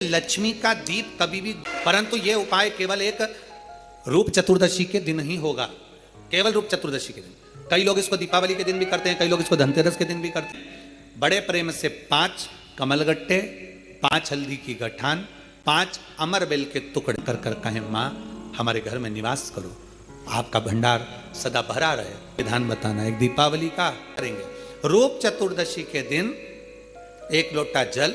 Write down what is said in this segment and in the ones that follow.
लक्ष्मी का दीप कभी भी, परंतु यह उपाय केवल एक रूप चतुर्दशी के दिन ही होगा, केवल रूप चतुर्दशी के दिन। कई लोग इसको दीपावली के दिन भी करते हैं, कई लोग इसको धनतेरस के दिन भी करते हैं। बड़े प्रेम से 5 कमलगट्टे, 5 हल्दी की गठान, 5 अमर बेल के टुकड़े कर कर कहें माँ हमारे घर में निवास करो, आपका भंडार सदा भरा रहे। विधान बताना एक दीपावली का करेंगे। रूप चतुर्दशी के दिन 1 लोटा जल,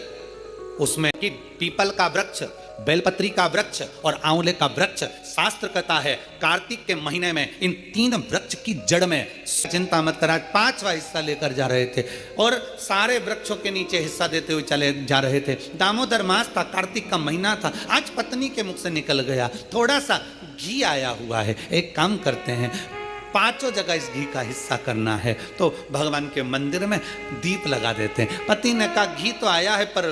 उसमें कि पीपल का वृक्ष, बेलपत्री का वृक्ष और आंवले का वृक्ष, शास्त्र कहता है कार्तिक के महीने में इन 3 वृक्ष की जड़ में, चिंता मत कर, आज 5वां हिस्सा लेकर जा रहे थे और सारे वृक्षों के नीचे हिस्सा देते हुए चले जा रहे थे। दामोदर मास था, कार्तिक का महीना था, आज पत्नी के मुख से निकल गया, थोड़ा सा घी आया हुआ है, एक काम करते हैं 5 जगह इस घी का हिस्सा करना है, तो भगवान के मंदिर में दीप लगा देते हैं। पति ने कहा घी तो आया है पर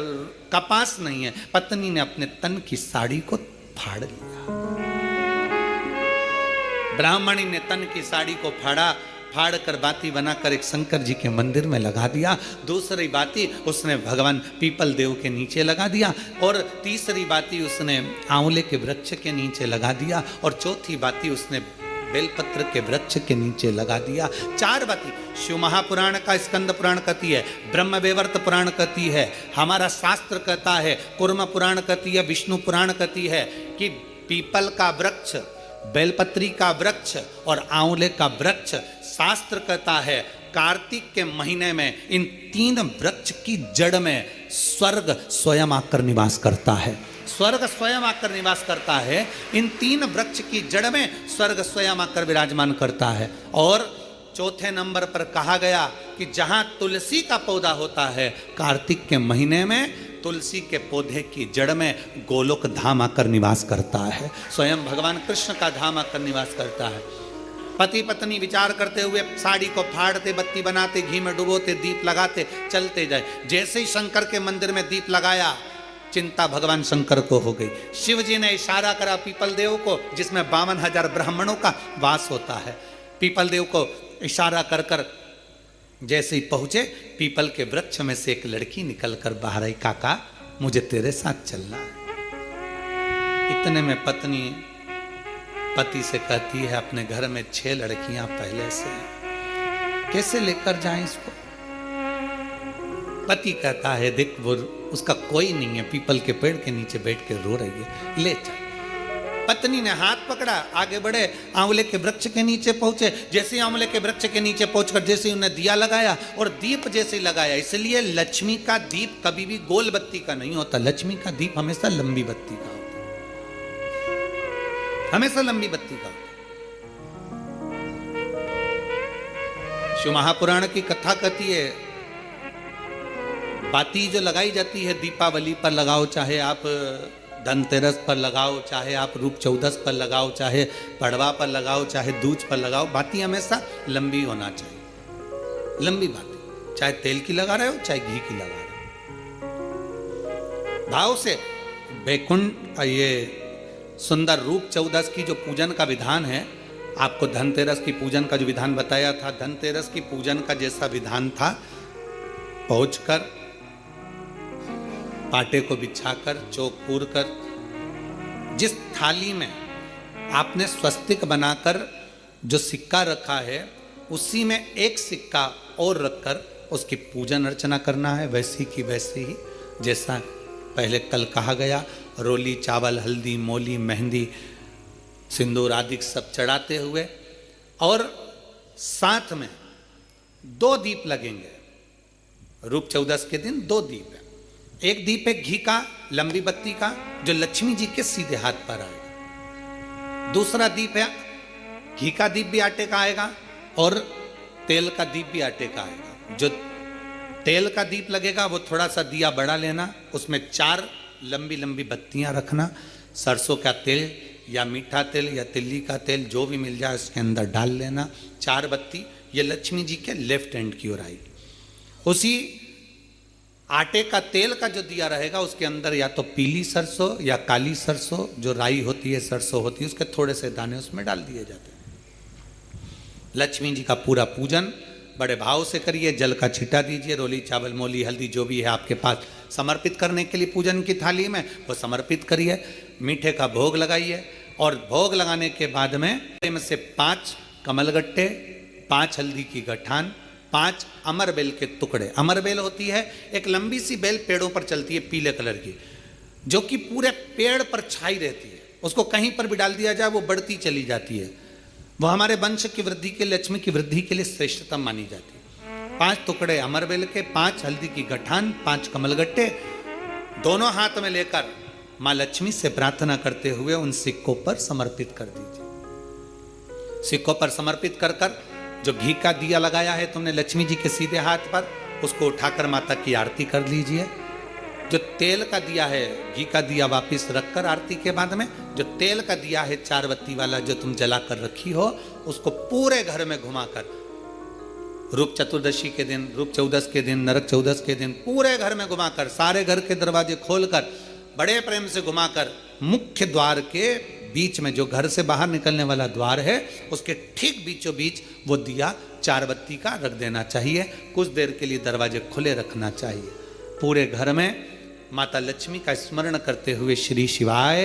कपास नहीं है। पत्नी ने अपने तन की साड़ी को फाड़ लिया, ब्राह्मणी ने तन की साड़ी को फाड़ कर बाती बनाकर एक शंकर जी के मंदिर में लगा दिया। दूसरी बाती उसने भगवान पीपल देव के नीचे लगा दिया और तीसरी बाती उसने आंवले के वृक्ष के नीचे लगा दिया और चौथी बाती उसने बेलपत्र के वृक्ष के नीचे लगा दिया। 4 बाती शिव महापुराण का स्कंद पुराण कहती है, ब्रह्म वेवर्त पुराण कहती है, हमारा शास्त्र कहता है, कुर्म पुराण कहती है, विष्णु पुराण कहती है कि पीपल का वृक्ष, बेलपत्री का वृक्ष और आंवले का वृक्ष, शास्त्र कहता है कार्तिक के महीने में इन 3 वृक्ष की जड़ में स्वर्ग स्वयं आकर निवास करता है। स्वर्ग स्वयं आकर निवास करता है, इन 3 वृक्ष की जड़ में स्वर्ग स्वयं आकर विराजमान करता है। और चौथे नंबर पर कहा गया कि जहां तुलसी का पौधा होता है, कार्तिक के महीने में तुलसी के पौधे की जड़ में गोलोक धाम आकर निवास करता है, स्वयं भगवान कृष्ण का धाम आकर निवास करता है। पति पत्नी विचार करते हुए साड़ी को फाड़ते, बत्ती बनाते, घी में डुबोते, दीप लगाते चलते जाए। जैसे ही शंकर के मंदिर में दीप लगाया, चिंता भगवान शंकर को हो गई। शिव जी ने इशारा करा पीपल देव को, जिसमें 52,000 ब्राह्मणों का वास होता है। पीपल देव को इशारा कर कर जैसे ही पहुंचे, पीपल के वृक्ष में से एक लड़की निकलकर बाहर आई, काका मुझे तेरे साथ चलना है। इतने में पत्नी पति से कहती है अपने घर में 6 लड़कियां पहले से हैं, कैसे लेकर जाएं इसको। पति कहता है देख वो उसका कोई नहीं है, पीपल के पेड़ के नीचे बैठ के रो रही है, ले चल। पत्नी ने हाथ पकड़ा, आगे बढ़े, आंवले के वृक्ष के नीचे पहुंचे। जैसे आंवले के वृक्ष के नीचे पहुंचकर जैसे उन्हें दिया लगाया और दीप जैसे लगाया, इसलिए लक्ष्मी का दीप कभी भी गोल बत्ती का नहीं होता, लक्ष्मी का दीप हमेशा लंबी बत्ती का होता है, हमेशा लंबी बत्ती का होता है। शिव महापुराण की कथा कहती है बाती जो लगाई जाती है दीपावली पर लगाओ, चाहे आप धनतेरस पर लगाओ, चाहे आप रूप चौदस पर लगाओ, चाहे पड़वा पर लगाओ, चाहे दूज पर लगाओ, बाती हमेशा लंबी होना चाहिए, लंबी बाती, चाहे तेल की लगा रहे हो चाहे घी की लगा रहे हो। भाव से बैकुंठ, ये सुंदर रूप चौदस की जो पूजन का विधान है, आपको धनतेरस की पूजन का जो विधान बताया था, धनतेरस की पूजन का जैसा विधान था, पहुंचकर पाटे को बिछाकर, चौक पूर कर, जिस थाली में आपने स्वस्तिक बनाकर जो सिक्का रखा है, उसी में एक सिक्का और रखकर उसकी पूजन अर्चना करना है, वैसी की वैसी ही जैसा पहले कल कहा गया। रोली, चावल, हल्दी, मोली, मेहंदी, सिंदूर आदि सब चढ़ाते हुए, और साथ में 2 दीप लगेंगे। रूप चौदस के दिन 2 दीप है। एक दीप है घी का, लंबी बत्ती का, जो लक्ष्मी जी के सीधे हाथ पर आएगा। दूसरा दीप है घी का दीप भी आटे का आएगा और तेल का दीप भी आटे का आएगा। जो तेल का दीप लगेगा वो थोड़ा सा दिया बड़ा लेना, उसमें 4 लंबी लंबी बत्तियां रखना, सरसों का तेल या मीठा तेल या तिल्ली का तेल जो भी मिल जाए उसके अंदर डाल लेना। 4 बत्ती ये लक्ष्मी जी के लेफ्ट हैंड की ओर आएगी। उसी आटे का तेल का जो दिया रहेगा उसके अंदर या तो पीली सरसों या काली सरसों, जो राई होती है, सरसों होती है, उसके थोड़े से दाने उसमें डाल दिए जाते हैं। लक्ष्मी जी का पूरा पूजन बड़े भाव से करिए, जल का छिटा दीजिए, रोली चावल मोली हल्दी जो भी है आपके पास समर्पित करने के लिए पूजन की थाली में वो समर्पित करिए, मीठे का भोग लगाइए और भोग लगाने के बाद में से 5 कमलगट्टे, 5 हल्दी की गठान, 5 अमर बेल के टुकड़े। अमर बेल होती है एक लंबी सी बेल, पेड़ों पर चलती है पीले कलर की, जो कि पूरे पेड़ पर छाई रहती है, उसको कहीं पर भी डाल दिया जाए वो बढ़ती चली जाती है, वो हमारे वंश की वृद्धि के लिए, लक्ष्मी की वृद्धि के लिए श्रेष्ठतम मानी जाती है। 5 टुकड़े अमर बेल के, 5 हल्दी की गठान, 5 कमलगट्टे दोनों हाथ में लेकर माँ लक्ष्मी से प्रार्थना करते हुए उन सिक्कों पर समर्पित कर दीजिए। सिक्कों पर समर्पित कर कर जो घी का दिया लगाया है तुमने लक्ष्मी जी के सीधे हाथ पर, उसको उठाकर माता की आरती कर लीजिए। जो तेल का दिया है, घी का दिया वापिस रखकर आरती के बाद में जो तेल का दिया है 4 बत्ती वाला जो तुम जला कर रखी हो, उसको पूरे घर में घुमाकर रूप चतुर्दशी के दिन, रूप चौदस के दिन, नरक चौदस के दिन पूरे घर में घुमाकर, सारे घर के दरवाजे खोलकर बड़े प्रेम से घुमाकर मुख्य द्वार के बीच में, जो घर से बाहर निकलने वाला द्वार है उसके ठीक बीचों बीच वो दिया 4 बत्ती का रख देना चाहिए। कुछ देर के लिए दरवाजे खुले रखना चाहिए। पूरे घर में माता लक्ष्मी का स्मरण करते हुए श्री शिवाय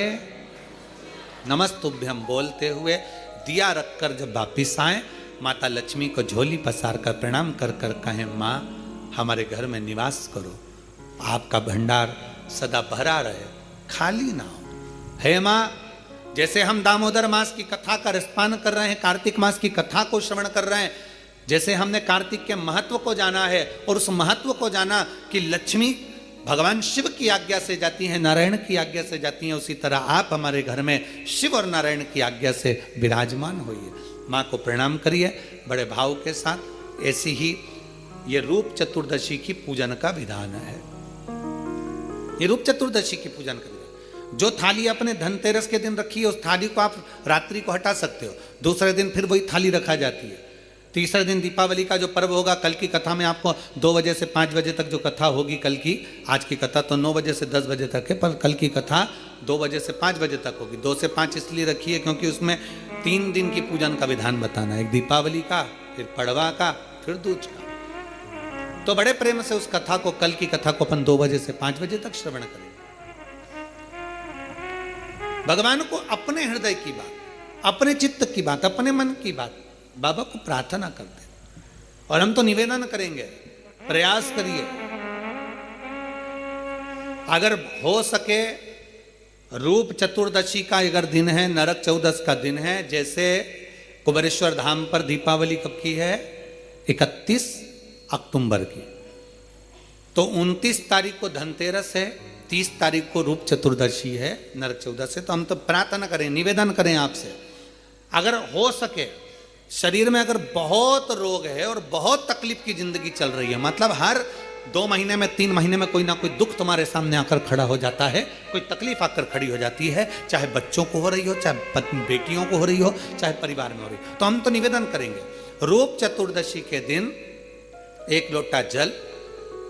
नमस्तुभ्यम बोलते हुए दिया रखकर जब वापिस आए, माता लक्ष्मी को झोली पसार कर प्रणाम कर कर कहें, माँ हमारे घर में निवास करो, आपका भंडार सदा भरा रहे, खाली ना हो। हे माँ, जैसे हम दामोदर मास की कथा का रसपान कर रहे हैं, कार्तिक मास की कथा को श्रवण कर रहे हैं, जैसे हमने कार्तिक के महत्व को जाना है और उस महत्व को जाना कि लक्ष्मी भगवान शिव की आज्ञा से जाती हैं, नारायण की आज्ञा से जाती हैं, उसी तरह आप हमारे घर में शिव और नारायण की आज्ञा से विराजमान होइए। माँ को प्रणाम करिए बड़े भाव के साथ। ऐसी ही ये रूप चतुर्दशी की पूजन का विधान है। ये रूप चतुर्दशी की पूजन का विधान, जो थाली अपने धनतेरस के दिन रखी है उस थाली को आप रात्रि को हटा सकते हो, दूसरे दिन फिर वही थाली रखा जाती है। तीसरे दिन दीपावली का जो पर्व होगा, कल की कथा में आपको 2 बजे से 5 बजे तक जो कथा होगी कल की, आज की कथा तो 9 बजे से 10 बजे तक है, पर कल की कथा 2 बजे से 5 बजे तक होगी। 2 से 5 इसलिए रखी है क्योंकि उसमें 3 दिन की पूजन का विधान बताना है, एक दीपावली का, फिर पड़वा का, फिर दूज का। तो बड़े प्रेम से उस कथा को, कल की कथा को अपन 2 बजे से 5 बजे तक श्रवण करेंगे। भगवान को अपने हृदय की बात, अपने चित्त की बात, अपने मन की बात बाबा को प्रार्थना करते हैं। और हम तो निवेदन करेंगे, प्रयास करिए, अगर हो सके रूप चतुर्दशी का अगर दिन है, नरक चौदस का दिन है, जैसे कुबेरेश्वर धाम पर दीपावली कब की है, 31 अक्टूबर की, तो 29 तारीख को धनतेरस है, 30 तारीख को रूप चतुर्दशी है, नरक चौदस है। तो हम तो प्रार्थना करें, निवेदन करें आपसे, अगर हो सके, शरीर में अगर बहुत रोग है और बहुत तकलीफ की जिंदगी चल रही है, मतलब हर 2 महीने में 3 महीने में कोई ना कोई दुख तुम्हारे सामने आकर खड़ा हो जाता है, कोई तकलीफ आकर खड़ी हो जाती है, चाहे बच्चों को हो रही हो, चाहे बेटियों को हो रही हो, चाहे परिवार में हो रही हो, तो हम तो निवेदन करेंगे रूप चतुर्दशी के दिन 1 लोटा जल,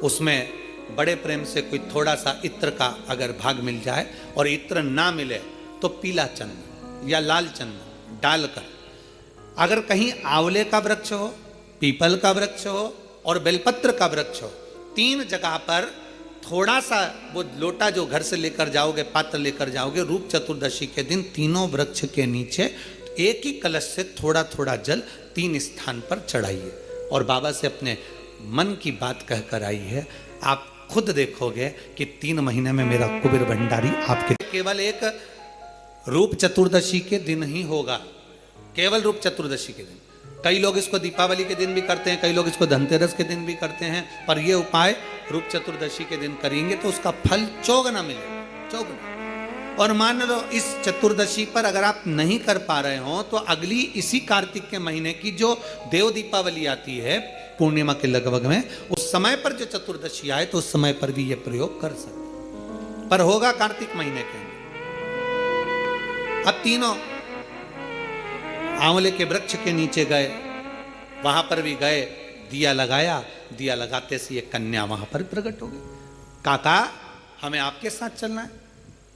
उसमें बड़े प्रेम से कोई थोड़ा सा इत्र का अगर भाग मिल जाए, और इत्र ना मिले तो पीला चंदन या लाल चंदन डालकर, अगर कहीं आंवले का वृक्ष हो, पीपल का वृक्ष हो और बेलपत्र का वृक्ष हो, 3 जगह पर थोड़ा सा वो लोटा जो घर से लेकर जाओगे, पात्र लेकर जाओगे, रूप चतुर्दशी के दिन तीनों वृक्ष के नीचे एक ही कलश से थोड़ा थोड़ा जल 3 स्थान पर चढ़ाइए और बाबा से अपने मन की बात कहकर आई है। आप खुद देखोगे कि 3 महीने में मेरा कुबेर भंडारी आपके, केवल एक रूप चतुर्दशी के दिन ही होगा, केवल रूप चतुर्दशी के दिन। कई लोग इसको दीपावली के दिन भी करते हैं, कई लोग इसको धनतेरस के दिन भी करते हैं, पर यह उपाय रूप चतुर्दशी के दिन करेंगे तो उसका फल चौगुना मिलेगा, चौगुना। और मान लो इस चतुर्दशी पर अगर आप नहीं कर पा रहे हो तो अगली इसी कार्तिक के महीने की जो देव दीपावली आती है पूर्णिमा के लगभग में, उस समय पर जो चतुर्दशी आए तो उस समय पर भी यह प्रयोग कर सकते, पर होगा कार्तिक महीने के अंदर। अब तीनों आंवले के वृक्ष के नीचे गए, वहां पर भी गए, दिया लगाया, दिया लगाते से ये कन्या वहां पर प्रकट हो गई। काका हमें आपके साथ चलना है।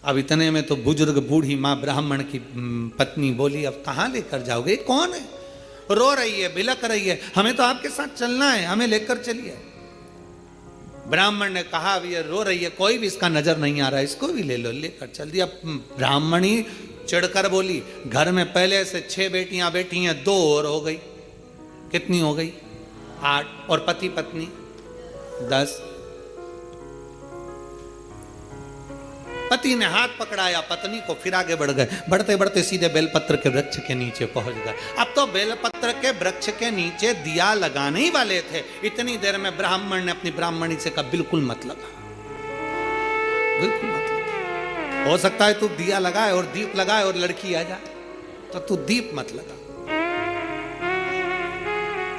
अब इतने में तो बुजुर्ग बूढ़ी माँ ब्राह्मण की पत्नी बोली, अब कहाँ लेकर जाओगे, कौन है? रो रही है, बिलक रही है, हमें तो आपके साथ चलना है, हमें लेकर चलिए। ब्राह्मण ने कहा अब ये रो रही है, कोई भी इसका नजर नहीं आ रहा है, इसको भी ले लो, लेकर चल दिया। ब्राह्मणी चिढ़कर बोली, घर में पहले से 6 बेटियां बैठी हैं, 2 और हो गई, कितनी हो गई? 8, और पति पत्नी 10। पति ने हाथ पकड़ाया पत्नी को, फिर आगे बढ़ गए, बढ़ते बढ़ते सीधे बेलपत्र के वृक्ष के नीचे पहुंच गए। अब तो बेलपत्र के वृक्ष के नीचे दिया लगाने ही वाले थे, इतनी देर में ब्राह्मण ने अपनी ब्राह्मणी से कहा बिल्कुल मत लगा, बिल्कुल मत लगा। हो सकता है तू दिया लगाए और दीप लगाए और लड़की आ जाए, तो तू दीप मत लगा,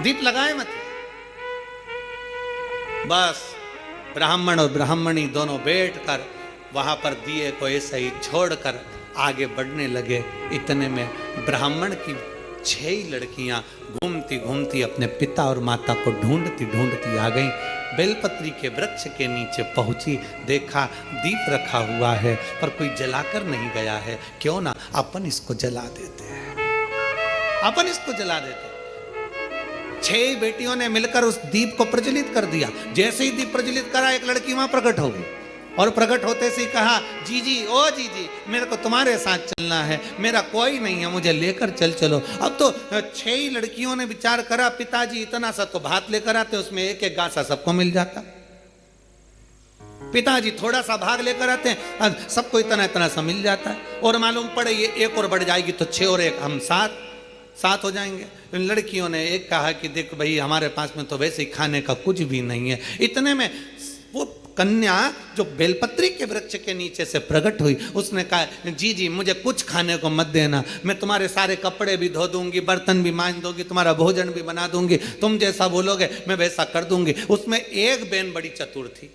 दीप लगाए मत। बस ब्राह्मण और ब्राह्मणी दोनों बैठकर वहां पर दिए को ऐसे ही छोड़कर आगे बढ़ने लगे। इतने में ब्राह्मण की 6 लड़कियां घूमती घूमती अपने पिता और माता को ढूंढती ढूंढती आ गईं। बेलपत्री के वृक्ष के नीचे पहुंची, देखा दीप रखा हुआ है पर कोई जलाकर नहीं गया है, क्यों ना अपन इसको जला देते हैं, अपन इसको जला देते हैं। 6 बेटियों ने मिलकर उस दीप को प्रज्वलित कर दिया। जैसे ही दीप प्रज्वलित करा, एक लड़की वहां प्रकट हो गई और प्रकट होते से कहा, जीजी ओ जीजी, मेरे को तुम्हारे साथ चलना है, मेरा कोई नहीं है, मुझे लेकर चलो। अब तो 6 लड़कियों ने विचार करा, पिताजी इतना सा तो भात लेकर आते, उसमें एक एक गासा सबको मिल जाता, पिताजी थोड़ा सा भाग लेकर आते हैं, सबको इतना इतना सा मिल जाता है, और मालूम पड़े ये एक और बढ़ जाएगी तो 6 और 1 हम 7 हो जाएंगे। लड़कियों ने एक कहा कि देख भाई, हमारे पास में तो वैसे ही खाने का कुछ भी नहीं है। इतने में वो कन्या जो बेलपत्री के वृक्ष के नीचे से प्रकट हुई, उसने कहा, जी मुझे कुछ खाने को मत देना, मैं तुम्हारे सारे कपड़े भी धो दूंगी, बर्तन भी मांज दूंगी, तुम्हारा भोजन भी बना दूंगी, तुम जैसा बोलोगे मैं वैसा कर दूंगी। उसमें एक बहन बड़ी चतुर थी,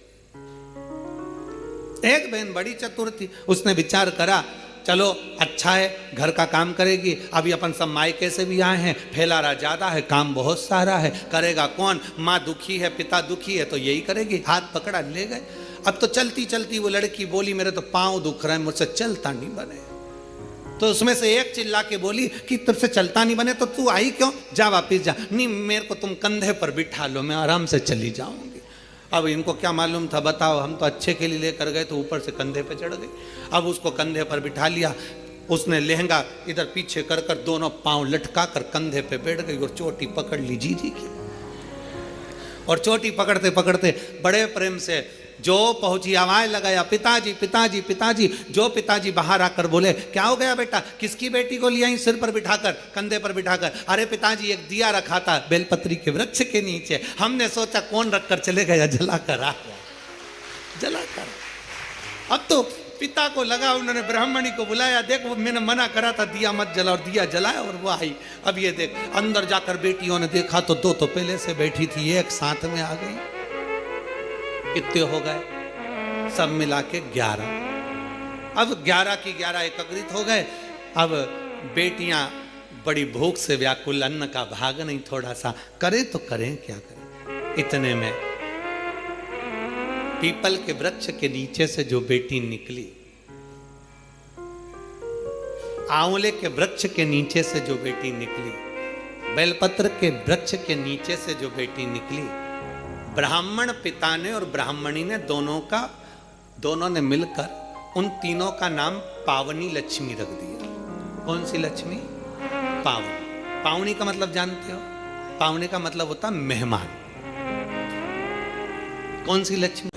एक बहन बड़ी चतुर थी। उसने विचार करा, चलो अच्छा है, घर का काम करेगी, अभी अपन सब मायके से भी आए हैं, फैलारा ज्यादा है, काम बहुत सारा है, करेगा कौन? माँ दुखी है, पिता दुखी है, तो यही करेगी। हाथ पकड़ा ले गए। अब तो चलती चलती वो लड़की बोली, मेरे तो पाँव दुख रहे हैं, मुझसे चलता नहीं बने। तो उसमें से एक चिल्ला के बोली कि तुझसे चलता नहीं बने तो तू आई क्यों? जा वापिस जा। नहीं, मेरे को तुम कंधे पर बिठा लो, मैं आराम से चली जाऊंगी। अब इनको क्या मालूम था, बताओ, हम तो अच्छे के लिए लेकर गए तो ऊपर से कंधे पे चढ़ गए। अब उसको कंधे पर बिठा लिया, उसने लहंगा इधर पीछे कर कर दोनों पांव लटका कर कंधे पे बैठ गई और चोटी पकड़ ली जीजी की। और चोटी पकड़ते पकड़ते बड़े प्रेम से जो पहुंची, आवाज लगाया, पिताजी पिताजी पिताजी। जो पिताजी बाहर आकर बोले, क्या हो गया बेटा? किसकी बेटी को लिया सिर पर बिठाकर, कंधे पर बिठाकर? अरे पिताजी, एक दिया रखा था बेलपत्री के वृक्ष के नीचे, हमने सोचा कौन रखकर चले गया, जलाकर आ गया, जलाकर। अब तो पिता को लगा, उन्होंने ब्राह्मणी को बुलाया, देख वो मैंने मना करा था दिया मत जला, और दिया जलाया और वो आई। अब ये देख, अंदर जाकर बेटियों ने देखा तो 2 तो पहले से बैठी थी, एक साथ में आ गई। कितने हो गए? सब मिला के 11। अब 11 की 11 एकत्रित हो गए। अब बेटियां बड़ी भूख से व्याकुल, अन्न का भाग नहीं, थोड़ा सा करें तो करें क्या करें। इतने में पीपल के वृक्ष के नीचे से जो बेटी निकली, आंवले के वृक्ष के नीचे से जो बेटी निकली, बेलपत्र के वृक्ष के नीचे से जो बेटी निकली, ब्राह्मण पिता ने और ब्राह्मणी ने दोनों ने मिलकर उन तीनों का नाम पावनी लक्ष्मी रख दिया। कौन सी लक्ष्मी? पावनी। पावनी का मतलब जानते हो? पावनी का मतलब होता मेहमान। कौन सी लक्ष्मी?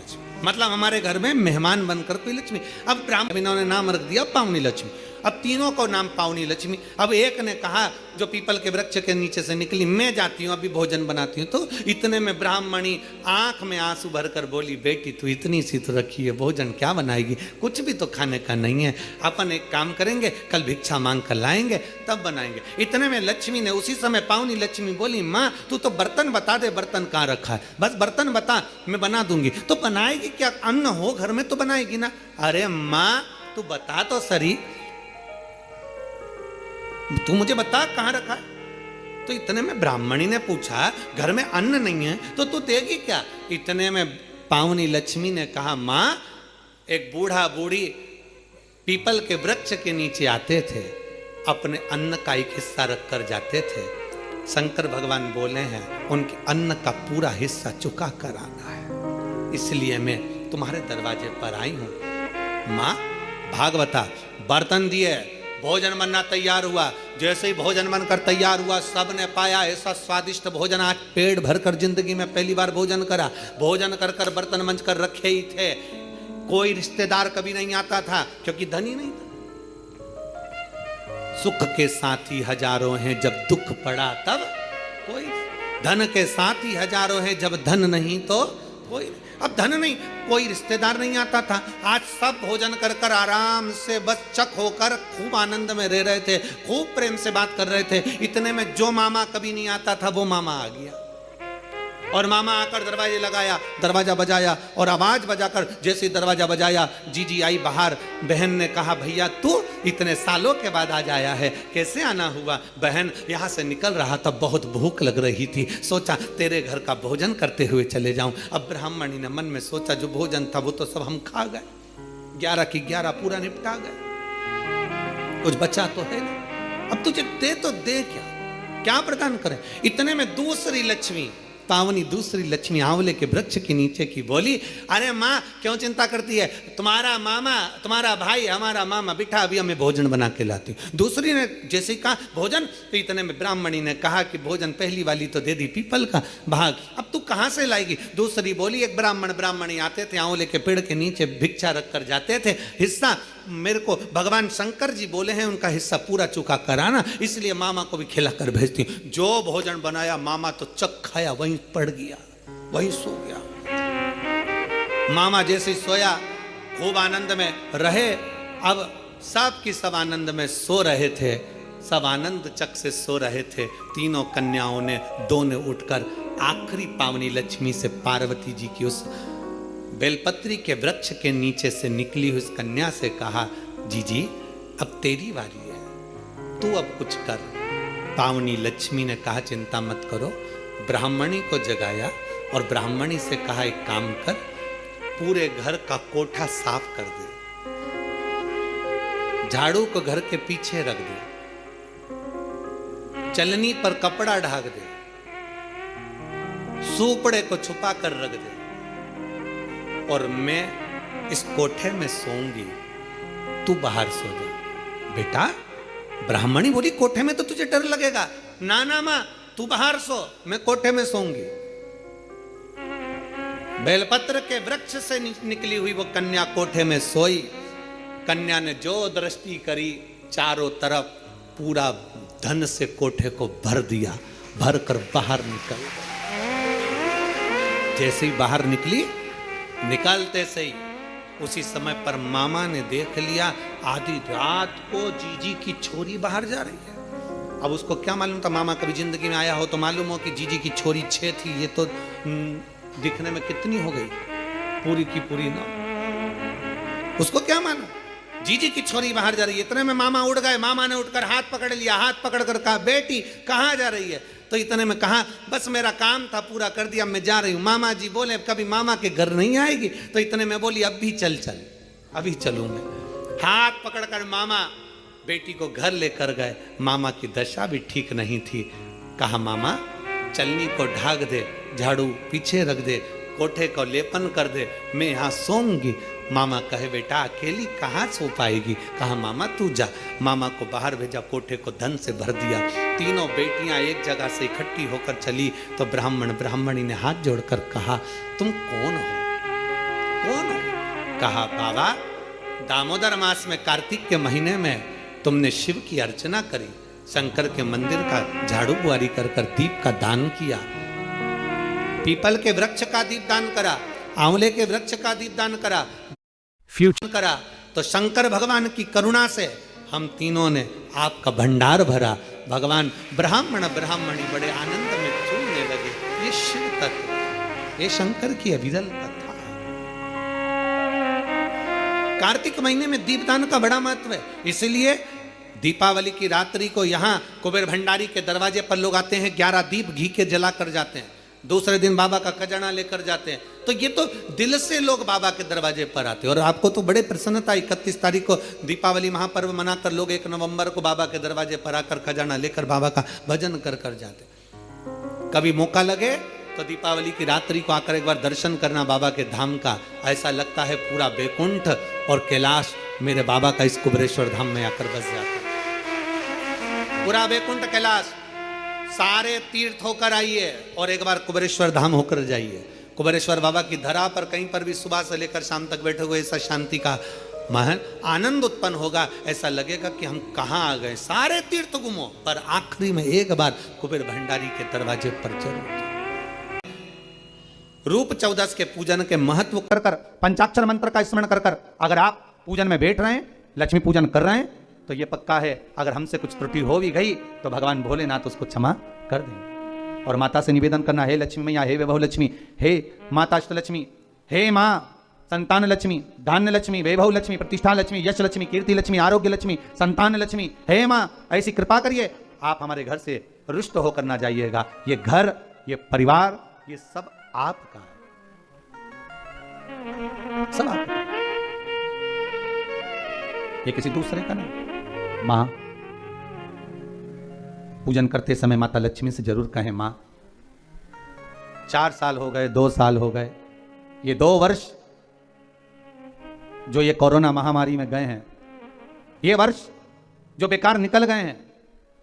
मतलब हमारे घर में मेहमान बनकर कोई लक्ष्मी। अब ब्राह्मणों ने नाम रख दिया पावनी लक्ष्मी। अब तीनों को नाम पावनी लक्ष्मी। अब एक ने कहा, जो पीपल के वृक्ष के नीचे से निकली, मैं जाती हूँ अभी भोजन बनाती हूँ। तो इतने में ब्राह्मणी आंख में आंसू भरकर बोली, बेटी तू इतनी सी तो रखी है, भोजन क्या बनाएगी? कुछ भी तो खाने का नहीं है। अपन एक काम करेंगे, कल भिक्षा मांग कर लाएंगे तब बनाएंगे। इतने में लक्ष्मी ने उसी समय पावनी लक्ष्मी बोली, माँ तू तो बर्तन बता दे, बर्तन कहाँ रखा है, बस बर्तन बता, मैं बना दूंगी। तो बनाएगी क्या? अन्न हो घर में तो बनाएगी ना। अरे माँ तू बता तो सही, तू मुझे बता कहां रखा है। तो इतने में ब्राह्मणी ने पूछा, घर में अन्न नहीं है तो तू देगी क्या? इतने में पावनी लक्ष्मी ने कहा, मां एक बूढ़ा बूढ़ी पीपल के वृक्ष के नीचे आते थे, अपने अन्न का एक हिस्सा रख कर जाते थे। शंकर भगवान बोले हैं उनके अन्न का पूरा हिस्सा चुका कर आना है, इसलिए मैं तुम्हारे दरवाजे पर आई हूं। माँ भागवता बर्तन दिए, भोजन बनना तैयार हुआ। जैसे ही भोजन बनकर तैयार हुआ, सबने पाया ऐसा स्वादिष्ट भोजन, आज पेट भरकर जिंदगी में पहली बार भोजन करा। भोजन कर कर बर्तन मंज कर रखे ही थे। कोई रिश्तेदार कभी नहीं आता था क्योंकि धन ही नहीं था। सुख के साथी हजारों हैं, जब दुख पड़ा तब कोई। धन के साथी हजारों हैं, जब धन नहीं तो कोई। अब धन नहीं, कोई रिश्तेदार नहीं आता था। आज सब भोजन कर कर आराम से बस चक होकर खूब आनंद में रह रहे थे, खूब प्रेम से बात कर रहे थे। इतने में जो मामा कभी नहीं आता था वो मामा आ गया, और मामा आकर दरवाजे लगाया, दरवाजा बजाया, और आवाज बजाकर जैसे दरवाजा बजाया, जीजी आई बाहर। बहन ने कहा भैया तू इतने सालों के बाद आज आया है, कैसे आना हुआ? बहन यहाँ से निकल रहा था, बहुत भूख लग रही थी, सोचा तेरे घर का भोजन करते हुए चले जाऊं। अब ब्राह्मणी ने मन में सोचा जो भोजन था वो तो सब हम खा गए, 11 की 11 पूरा निपटा गए, कुछ बचा तो है ना। अब तुझे दे तो दे, क्या प्रदान करें? इतने में दूसरी लक्ष्मी, पावनी दूसरी लक्ष्मी आंवले के वृक्ष के नीचे की बोली, अरे माँ क्यों चिंता करती है, तुम्हारा मामा, तुम्हारा भाई हमारा मामा, बिठा अभी हमें भोजन बना के लाती। दूसरी ने जैसे कहा भोजन, तो इतने में ब्राह्मणी ने कहा कि भोजन पहली वाली तो दे दी पीपल का भाग, अब तू कहाँ से लाएगी? दूसरी बोली एक ब्राह्मणी आते थे, आंवले के पेड़ के नीचे भिक्षा रख कर जाते थे, हिस्सा मेरे को भगवान शंकर जी बोले हैं उनका हिस्सा पूरा चुका कराना, इसलिए मामा को भी खिला कर भेजती। जो भोजन बनाया मामा तो चक खाया, वहीं पड़ गया, वहीं सो गया। मामा जैसे सोया, खूब आनंद में रहे। अब सब की सब आनंद में सो रहे थे, सब आनंद चक से सो रहे थे। तीनों कन्याओं ने, दो ने उठकर आखिरी पावनी लक्ष्मी से, पार्वती जी की उस बेलपत्री के वृक्ष के नीचे से निकली हुई उस कन्या से कहा, जीजी अब तेरी बारी है, तू अब कुछ कर। पावनी लक्ष्मी ने कहा चिंता मत करो। ब्राह्मणी को जगाया और ब्राह्मणी से कहा एक काम कर, पूरे घर का कोठा साफ कर दे, झाड़ू को घर के पीछे रख दे, चलनी पर कपड़ा ढाक दे, सूपड़े को छुपा कर रख दे, और मैं इस कोठे में सोऊंगी, तू बाहर सो जा। बेटा, ब्राह्मणी बोली कोठे में तो तुझे डर लगेगा। ना ना मां, तू बाहर सो, मैं कोठे में सोऊंगी। बेलपत्र के वृक्ष से निकली हुई वो कन्या कोठे में सोई। कन्या ने जो दृष्टि करी, चारों तरफ पूरा धन से कोठे को भर दिया, भर कर बाहर निकल। जैसे ही बाहर निकली, निकलते से ही उसी समय पर मामा ने देख लिया, आधी रात को जीजी की छोरी बाहर जा रही है। अब उसको क्या मालूम था, मामा कभी जिंदगी में आया हो तो मालूम हो कि जीजी की छोरी 6 थी, ये तो दिखने में कितनी हो गई, पूरी की पूरी ना। उसको क्या मालूम, जीजी की छोरी बाहर जा रही है। इतने में मामा उठ गए, मामा ने उठकर हाथ पकड़ लिया, हाथ पकड़ कर कहा बेटी कहाँ जा रही है? तो इतने में कहा बस मेरा काम था पूरा कर दिया, मैं जा रही हूँ। मामा जी बोले कभी मामा के घर नहीं आएगी? तो इतने में बोली अब भी चल, अभी चलूँ मैं। हाथ पकड़कर मामा बेटी को घर लेकर गए। मामा की दशा भी ठीक नहीं थी। कहा मामा चलनी को ढाक दे, झाड़ू पीछे रख दे, कोठे को लेपन कर दे, मैं यहाँ सोऊंगी। मामा कहे बेटा अकेली कहाँ सो पाएगी? कहा मामा तू जा। मामा को बाहर भेजा, कोठे को धन से भर दिया। तीनों बेटियां एक जगह से इकट्ठी होकर चली तो ब्राह्मणी ने हाथ जोड़कर कहा तुम कौन हो? कहा बाबा दामोदर मास में कार्तिक के महीने में तुमने शिव की अर्चना करी, शंकर के मंदिर का झाड़ू बुआरी कर दीप का दान किया, पीपल के वृक्ष का दीप दान करा, आंवले के वृक्ष का दीप दान करा, करा, तो शंकर भगवान की करुणा से हम तीनों ने आपका भंडार भरा। भगवान ब्राह्मणी बड़े आनंद में झूमने लगे। ये शिव तत्व, ये शंकर की अविरल कथा। कार्तिक महीने में दीपदान का बड़ा महत्व है, इसलिए दीपावली की रात्रि को यहाँ कुबेर भंडारी के दरवाजे पर लोग आते हैं, 11 दीप घी के जला कर जाते हैं, दूसरे दिन बाबा का खजाना लेकर जाते हैं। तो ये तो दिल से लोग बाबा के दरवाजे पर आते हैं। और आपको तो बड़े प्रसन्नता, 31 तारीख को दीपावली महापर्व मनाकर लोग 1 नवंबर को बाबा के दरवाजे पर आकर खजाना लेकर बाबा का भजन कर जाते हैं। कभी मौका लगे तो दीपावली की रात्रि को आकर एक बार दर्शन करना बाबा के धाम का। ऐसा लगता है पूरा बैकुंठ और कैलाश मेरे बाबा का इस कुबेरेश्वर धाम में आकर बस जाता है। पूरा बैकुंठ कैलाश सारे तीर्थ होकर आइए और एक बार कुबेरेश्वर धाम होकर जाइए। कुबेरेश्वर बाबा की धरा पर कहीं पर भी सुबह से लेकर शाम तक बैठे हुए ऐसा शांति का महान आनंद उत्पन्न होगा। ऐसा लगेगा कि हम कहाँ आ गए। सारे तीर्थ घूमो पर आखिरी में एक बार कुबेर भंडारी के दरवाजे पर जरूर। रूप 14 के पूजन के महत्व कर कर पंचाक्षर मंत्र का स्मरण कर कर अगर आप पूजन में बैठ रहे हैं, लक्ष्मी पूजन कर रहे हैं, तो ये पक्का है अगर हमसे कुछ त्रुटि हो भी गई तो भगवान भोलेनाथ उसको क्षमा कर देंगे। और माता से निवेदन करना, हे लक्ष्मी मैया, हे वैभव लक्ष्मी, हे माता अष्टलक्ष्मी, हे माँ संतान लक्ष्मी, धान्य लक्ष्मी, वैभव लक्ष्मी, प्रतिष्ठा लक्ष्मी, यश लक्ष्मी, कीर्ति लक्ष्मी, आरोग्य लक्ष्मी, संतान लक्ष्मी, हे माँ ऐसी कृपा करिए आप हमारे घर से रुष्ट होकर ना जाइएगा। ये घर, ये परिवार, ये सब आपका है, सब आपका। ये किसी दूसरे का नहीं। मां पूजन करते समय माता लक्ष्मी से जरूर कहें, मां 4 साल हो गए, 2 साल हो गए, ये 2 वर्ष जो ये कोरोना महामारी में गए हैं, ये वर्ष जो बेकार निकल गए हैं,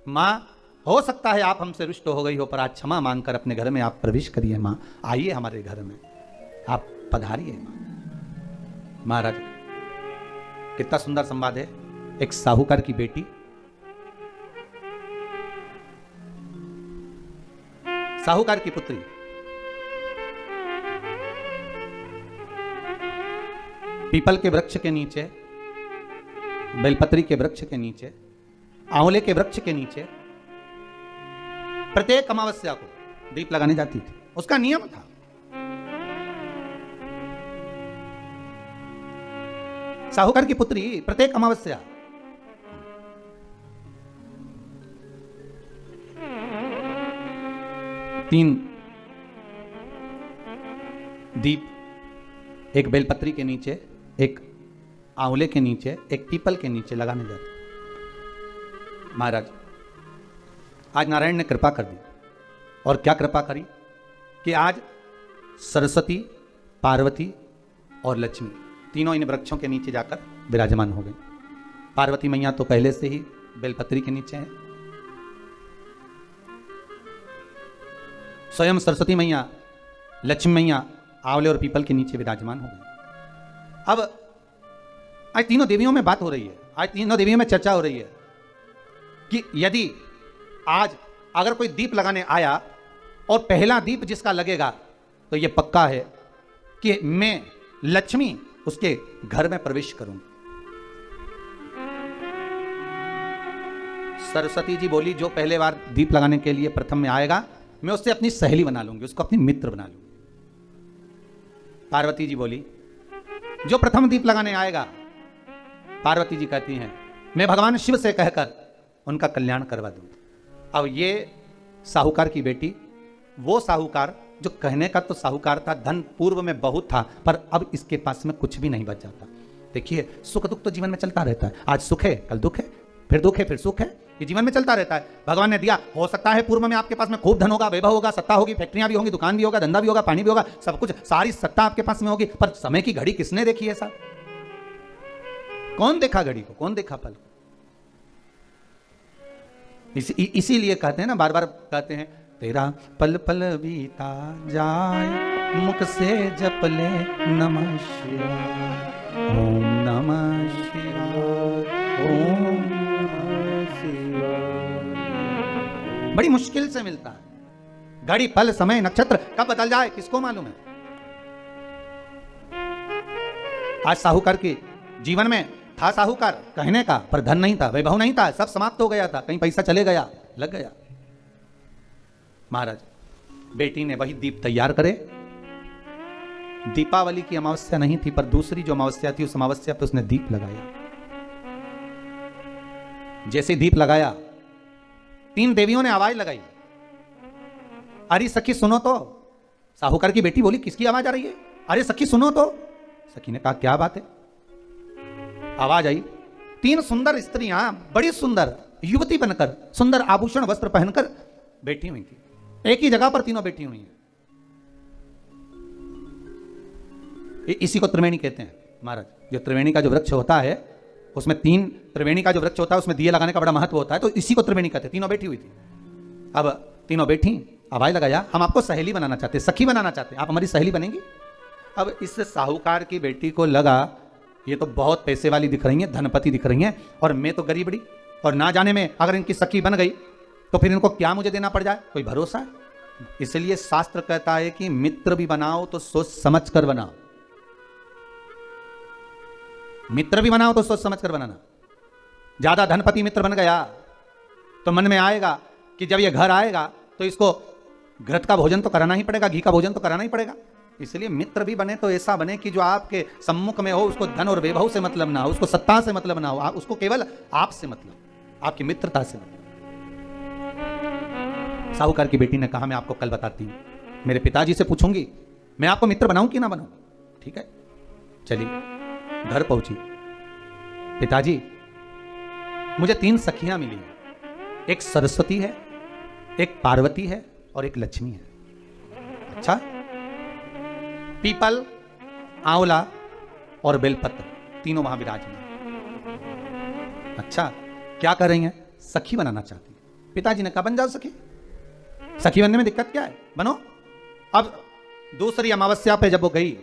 मां हो सकता है आप हमसे रुष्ट हो गई हो, पर आज क्षमा मांगकर अपने घर में आप प्रवेश करिए। मां आइए हमारे घर में, आप पधारिए। मां महाराज कितना सुंदर संवाद है। एक साहूकार की बेटी साहूकार की पुत्री पीपल के वृक्ष के नीचे, बेलपत्री के वृक्ष के नीचे, आंवले के वृक्ष के नीचे प्रत्येक अमावस्या को दीप लगाने जाती थी। उसका नियम था। साहूकार की पुत्री प्रत्येक अमावस्या तीन दीप, एक बेलपत्री के नीचे, एक आंवले के नीचे, एक पीपल के नीचे लगाने जाते। महाराज आज नारायण ने कृपा कर दी। और क्या कृपा करी कि आज सरस्वती, पार्वती और लक्ष्मी तीनों इन वृक्षों के नीचे जाकर विराजमान हो गए। पार्वती मैया तो पहले से ही बेलपत्री के नीचे हैं, स्वयं सरस्वती मैया, लक्ष्मी मैया आंवले और पीपल के नीचे विराजमान हो गए। अब आज तीनों देवियों में बात हो रही है, आज तीनों देवियों में चर्चा हो रही है कि यदि आज अगर कोई दीप लगाने आया और पहला दीप जिसका लगेगा तो यह पक्का है कि मैं लक्ष्मी उसके घर में प्रवेश करूंगी। सरस्वती जी बोली, जो पहले बार दीप लगाने के लिए प्रथम में आएगा मैं उससे अपनी सहेली बना लूंगी, उसको अपनी मित्र बना लूंगी। पार्वती जी बोली, जो प्रथम दीप लगाने आएगा, पार्वती जी कहती हैं मैं भगवान शिव से कहकर उनका कल्याण करवा दूंगी। अब ये साहूकार की बेटी, वो साहूकार जो कहने का तो साहूकार था, धन पूर्व में बहुत था, पर अब इसके पास में कुछ भी नहीं बच जाता। देखिए सुख दुख तो जीवन में चलता रहता है, आज सुख है कल दुख है, फिर दुख है फिर सुख है, ये जीवन में चलता रहता है। भगवान ने दिया, हो सकता है पूर्व में आपके पास में खूब धन होगा, वैभव होगा, सत्ता होगी, फैक्ट्रियां भी होंगी, दुकान भी होगा, धंधा भी होगा, पानी भी होगा, सब कुछ, सारी सत्ता आपके पास में होगी, पर समय की घड़ी किसने देखी है साहब? कौन देखा घड़ी को, कौन देखा पल को? इसीलिए कहते हैं ना, बार बार कहते हैं, तेरा पल पल बीता जाए, मुख से जप ले नमः शिवाय, ओम नमः शिवाय, ओम नमः शिवाय। बड़ी मुश्किल से मिलता है। घड़ी, पल, समय, नक्षत्र कब बदल जाए किसको मालूम है? आज साहूकार के जीवन में था साहूकार कहने का, पर धन नहीं था, वैभव नहीं था, सब समाप्त हो गया था, कहीं पैसा चले गया, लग गया। महाराज बेटी ने वही दीप तैयार करे। दीपावली की अमावस्या नहीं थी, पर दूसरी जो अमावस्या थी उस अमावस्या पर उसने दीप लगाया। जैसे दीप लगाया, 3 देवियों ने आवाज लगाई, अरे सखी सुनो तो। साहूकार की बेटी बोली, किसकी आवाज आ रही है? अरे सखी सुनो तो। सखी ने कहा, क्या बात है? आवाज आई, 3 सुंदर स्त्रियां, बड़ी सुंदर युवती बनकर, सुंदर आभूषण वस्त्र पहनकर बैठी हुई थी। एक ही जगह पर तीनों बैठी हुई हैं। इसी को त्रिवेणी कहते हैं महाराज। जो त्रिवेणी का जो वृक्ष होता है उसमें त्रिवेणी का जो वृक्ष होता है उसमें दिए लगाने का बड़ा महत्व होता है, तो इसी को त्रिवेणी कहते हैं। तीनों बैठी हुई थी। अब तीनों बैठी, आवाज लगाया, हम आपको सहेली बनाना चाहते हैं, सखी बनाना चाहते हैं, आप हमारी सहेली बनेंगी। अब इस साहूकार की बेटी को लगा ये तो बहुत पैसे वाली दिख रही है, धनपति दिख रही है, और मैं तो गरीबड़ी, और ना जाने में अगर इनकी सखी बन गई तो फिर इनको क्या मुझे देना पड़ जाए, कोई भरोसा है। इसलिए शास्त्र कहता है कि मित्र भी बनाओ तो सोच समझ कर बनाओ। मित्र भी बनाओ तो सोच समझ कर बनाना। ज्यादा धनपति मित्र बन गया तो मन में आएगा कि जब ये घर आएगा तो इसको घृत का भोजन तो कराना ही पड़ेगा, घी का भोजन तो कराना ही पड़ेगा। इसलिए मित्र भी बने तो ऐसा बने कि जो आपके सम्मुख में हो, उसको धन और वैभव से मतलब ना हो, उसको सत्ता से मतलब ना हो, उसको केवल आपसे मतलब, आपकी मित्रता से मतलब। साहूकार की बेटी ने कहा मैं आपको कल बताती हूं, मेरे पिताजी से पूछूंगी मैं आपको मित्र बनाऊं कि ना बनाऊं। ठीक है, चलिए घर पहुंची। पिताजी मुझे 3 सखियां मिली हैं, एक सरस्वती है, एक पार्वती है और एक लक्ष्मी है। अच्छा, पीपल, आंवला और बेलपत्र तीनों वहां विराजमान। अच्छा, क्या कर रही हैं? सखी बनाना चाहती। पिताजी ने कहा बन जाओ सखी, सखी बनने में दिक्कत क्या है, बनो। अब दूसरी अमावस्या पे जब वो गई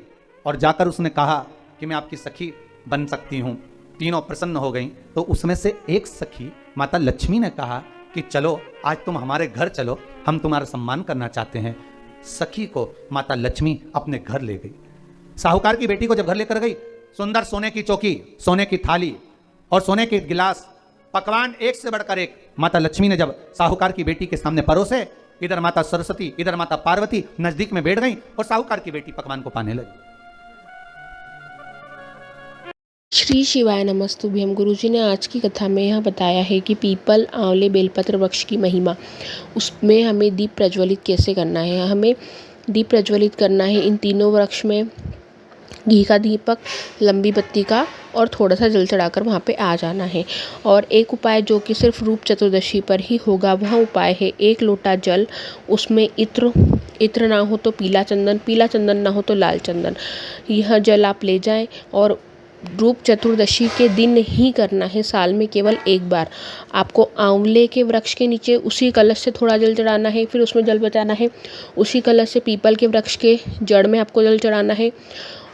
और जाकर उसने कहा कि मैं आपकी सखी बन सकती हूं, तीनों प्रसन्न हो गई। तो उसमें से एक सखी माता लक्ष्मी ने कहा कि चलो आज तुम हमारे घर चलो, हम तुम्हारा सम्मान करना चाहते हैं। सखी को माता लक्ष्मी अपने घर ले गई। साहूकार की बेटी को जब घर लेकर गई, सुंदर सोने की चौकी, सोने की थाली और सोने के गिलास, पकवान एक से बढ़कर एक माता लक्ष्मी ने जब साहूकार की बेटी के सामने परोसे, इधर माता सरस्वती इधर माता पार्वती नजदीक में बैठ गई और साहूकार की बेटी पकवान को पाने लगी। श्री शिवाय नमस्तुभ्यम। गुरुजी ने आज की कथा में यह बताया है कि पीपल, आंवले, बेलपत्र वृक्ष की महिमा, उसमें हमें दीप प्रज्वलित कैसे करना है। हमें दीप प्रज्वलित करना है इन तीनों वृक्ष में घी का दीपक, लंबी बत्ती का और थोड़ा सा जल चढ़ाकर वहाँ पे आ जाना है। और एक उपाय जो कि सिर्फ रूप चतुर्दशी पर ही होगा, वह उपाय है 1 लोटा जल, उसमें इत्र ना हो तो पीला चंदन ना हो तो लाल चंदन, यह जल आप ले जाएं और रूप चतुर्दशी के दिन ही करना है, साल में केवल एक बार। आपको आंवले के वृक्ष के नीचे उसी कलश से थोड़ा जल चढ़ाना है, फिर उसमें जल बचाना है। उसी कलश से पीपल के वृक्ष के जड़ में आपको जल चढ़ाना है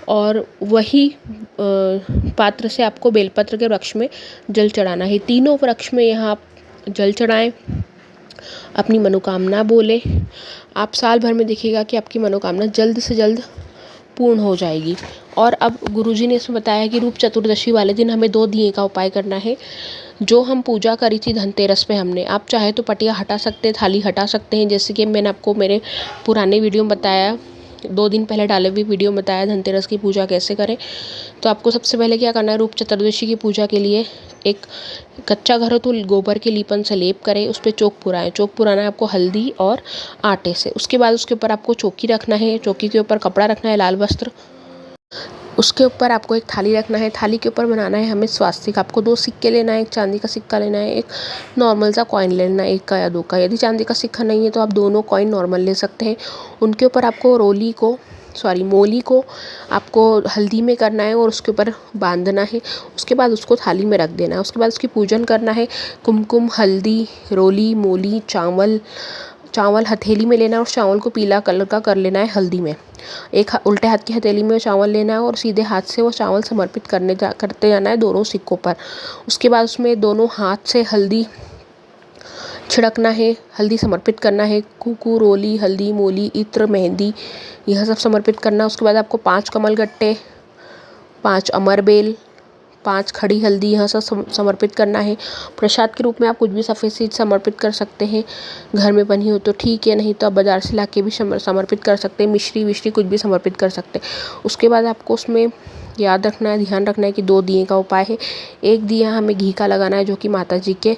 और वही पात्र से आपको बेलपत्र के वृक्ष में जल चढ़ाना है। तीनों वृक्ष में यहाँ आप जल चढ़ाएं, अपनी मनोकामना बोले। आप साल भर में देखिएगा कि आपकी मनोकामना जल्द से जल्द पूर्ण हो जाएगी। और अब गुरुजी ने इसमें बताया कि रूप चतुर्दशी वाले दिन हमें 2 दिए का उपाय करना है। जो हम पूजा करी थी धनतेरस पे हमने, आप चाहे तो पटिया हटा सकते हैं, थाली हटा सकते हैं, जैसे कि मैंने आपको मेरे पुराने वीडियो में बताया, 2 दिन पहले डाले हुए वीडियो में बताया धनतेरस की पूजा कैसे करें। तो आपको सबसे पहले क्या करना है, रूप चतुर्दशी की पूजा के लिए एक कच्चा घर हो तो गोबर के लीपन से लेप करें, उस पर चौक पुराएं। चौक पुराना है आपको हल्दी और आटे से। उसके बाद उसके ऊपर आपको चौकी रखना है, चौकी के ऊपर कपड़ा रखना है लाल वस्त्र, उसके ऊपर आपको एक थाली रखना है, थाली के ऊपर बनाना है हमें स्वास्तिक। आपको 2 सिक्के लेना है, एक चांदी का सिक्का लेना है, एक नॉर्मल सा कॉइन लेना है, 1 का या 2 का। यदि चांदी का सिक्का नहीं है तो आप दोनों कॉइन नॉर्मल ले सकते हैं। उनके ऊपर आपको मोली को आपको हल्दी में करना है और उसके ऊपर बांधना है। उसके बाद उसको थाली में रख देना है। उसके बाद उसकी पूजन करना है। कुमकुम, हल्दी, रोली, मोली, चावल हथेली में लेना है और चावल को पीला कलर का कर लेना है हल्दी में। एक उल्टे हाथ की हथेली में चावल लेना है और सीधे हाथ से वो चावल समर्पित करते जाना है दोनों सिक्कों पर। उसके बाद उसमें दोनों हाथ से हल्दी छिड़कना है, हल्दी समर्पित करना है। कुकू, रोली, हल्दी, मोली, इत्र, मेहंदी, यह सब समर्पित करना। उसके बाद आपको 5 कमलगट्टे, 5 अमरबेल, 5 खड़ी हल्दी, यह सब समर्पित करना है। प्रसाद के रूप में आप कुछ भी सफ़ेद चीज़ समर्पित कर सकते हैं, घर में बनी हो तो ठीक है, नहीं तो आप बाज़ार से लाके भी समर्पित कर सकते हैं। मिश्री कुछ भी समर्पित कर सकते हैं। उसके बाद आपको उसमें याद रखना है, ध्यान रखना है कि 2 दिए का उपाय है। एक दिया हमें घी का लगाना है जो कि माता जी के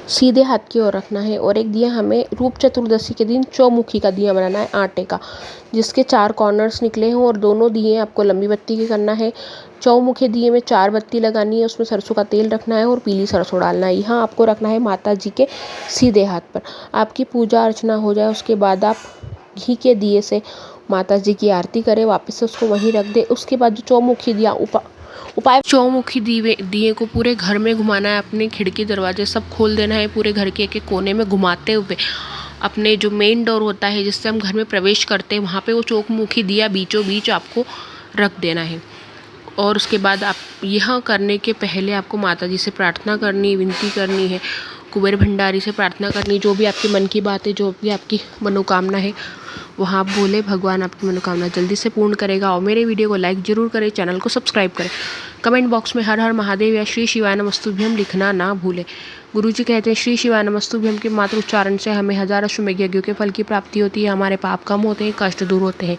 सीधे हाथ की ओर रखना है। और एक दिया हमें रूप चतुर्दशी के दिन चौमुखी का दिया बनाना है आटे का, जिसके 4 कॉर्नर्स निकले हों और दोनों दिए आपको लंबी बत्ती के करना है। चौमुखी दिए में 4 बत्ती लगानी है, उसमें सरसों का तेल रखना है और पीली सरसों डालना है। यहाँ आपको रखना है माता जी के सीधे हाथ पर। आपकी पूजा अर्चना हो जाए उसके बाद आप घी के दिए से माता जी की आरती करें, वापस से उसको वहीं रख दें। उसके बाद जो चौमुखी दिया उपाय चौमुखी दिए को पूरे घर में घुमाना है, अपने खिड़की दरवाजे सब खोल देना है, पूरे घर के एक एक कोने में घुमाते हुए अपने जो मेन डोर होता है जिससे हम घर में प्रवेश करते हैं वहाँ पे वो चौमुखी दिया बीचों बीच आपको रख देना है। और उसके बाद आप यह करने के पहले आपको माता जी से प्रार्थना करनी, विनती करनी है, कुबेर भंडारी से प्रार्थना करनी, जो भी आपके मन की बात है, जो भी आपकी मनोकामना है वहाँ आप बोले, भगवान आपकी मनोकामना जल्दी से पूर्ण करेगा। और मेरे वीडियो को लाइक जरूर करें, चैनल को सब्सक्राइब करें, कमेंट बॉक्स में हर हर महादेव या श्री शिवाय नमस्तुभ्यम लिखना ना भूलें। गुरुजी कहते हैं श्री शिवाय नमस्तुभ्यम के मात्र उच्चारण से हमें 1000 अश्वमेघ यज्ञों के फल की प्राप्ति होती है, हमारे पाप कम होते हैं, कष्ट दूर होते हैं।